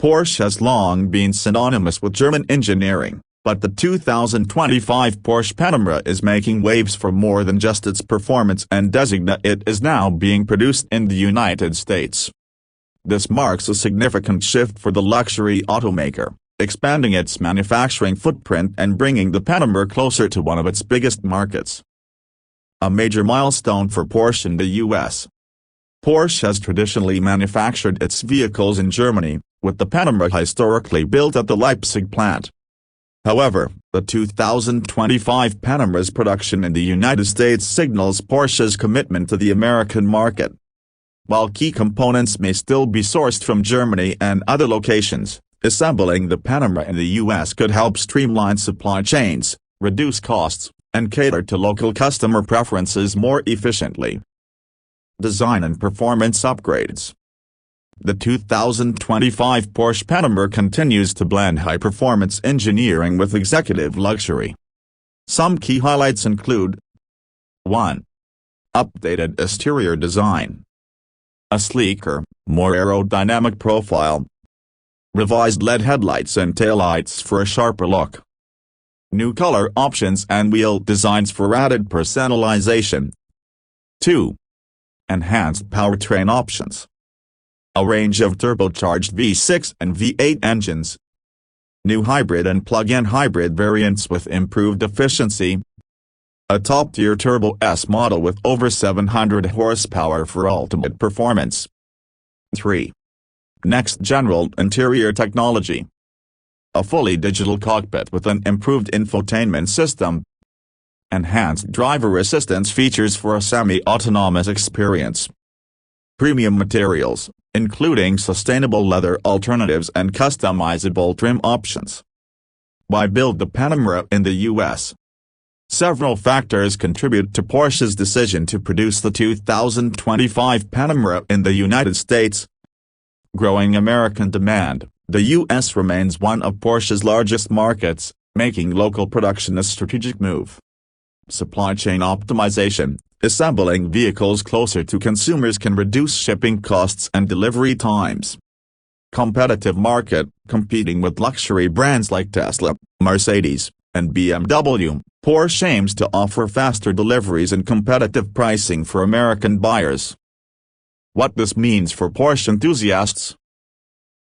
Porsche has long been synonymous with German engineering, but the 2025 Porsche Panamera is making waves for more than just its performance and designate it is now being produced in the United States. This marks a significant shift for the luxury automaker, expanding its manufacturing footprint and bringing the Panamera closer to one of its biggest markets. A major milestone for Porsche in the U.S. Porsche has traditionally manufactured its vehicles in Germany, with the Panamera historically built at the Leipzig plant. However, the 2025 Panamera's production in the United States signals Porsche's commitment to the American market. While key components may still be sourced from Germany and other locations, assembling the Panamera in the U.S. could help streamline supply chains, reduce costs, and cater to local customer preferences more efficiently. Design and performance upgrades. The 2025 Porsche Panamera continues to blend high-performance engineering with executive luxury. Some key highlights include 1. Updated exterior design. A sleeker, more aerodynamic profile. Revised LED headlights and taillights for a sharper look. New color options and wheel designs for added personalization. 2. Enhanced powertrain options. A range of turbocharged V6 and V8 engines. New hybrid and plug-in hybrid variants with improved efficiency. A top-tier Turbo S model with over 700 horsepower for ultimate performance. 3. Next-general interior technology. A fully digital cockpit with an improved infotainment system. Enhanced driver assistance features for a semi-autonomous experience. Premium materials, including sustainable leather alternatives and customizable trim options. Why build the Panamera in the U.S.? Several factors contribute to Porsche's decision to produce the 2025 Panamera in the United States. Growing American demand. The U.S. remains one of Porsche's largest markets, making local production a strategic move. Supply chain optimization. Assembling vehicles closer to consumers can reduce shipping costs and delivery times. Competitive market. Competing with luxury brands like Tesla, Mercedes, and BMW, Porsche aims to offer faster deliveries and competitive pricing for American buyers. What this means for Porsche enthusiasts?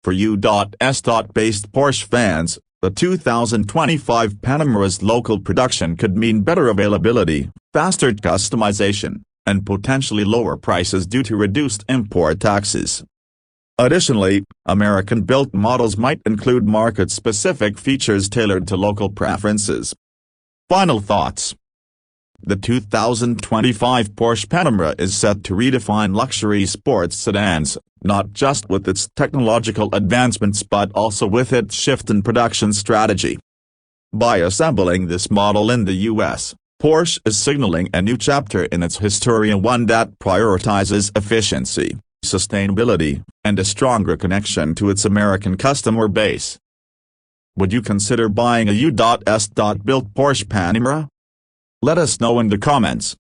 For U.S.-based Porsche fans, the 2025 Panamera's local production could mean better availability, faster customization, and potentially lower prices due to reduced import taxes. Additionally, American-built models might include market-specific features tailored to local preferences. Final thoughts. The 2025 Porsche Panamera is set to redefine luxury sports sedans, not just with its technological advancements but also with its shift in production strategy. By assembling this model in the U.S., Porsche is signaling a new chapter in its history, and one that prioritizes efficiency, sustainability, and a stronger connection to its American customer base. Would you consider buying a U.S.-built Porsche Panamera? Let us know in the comments.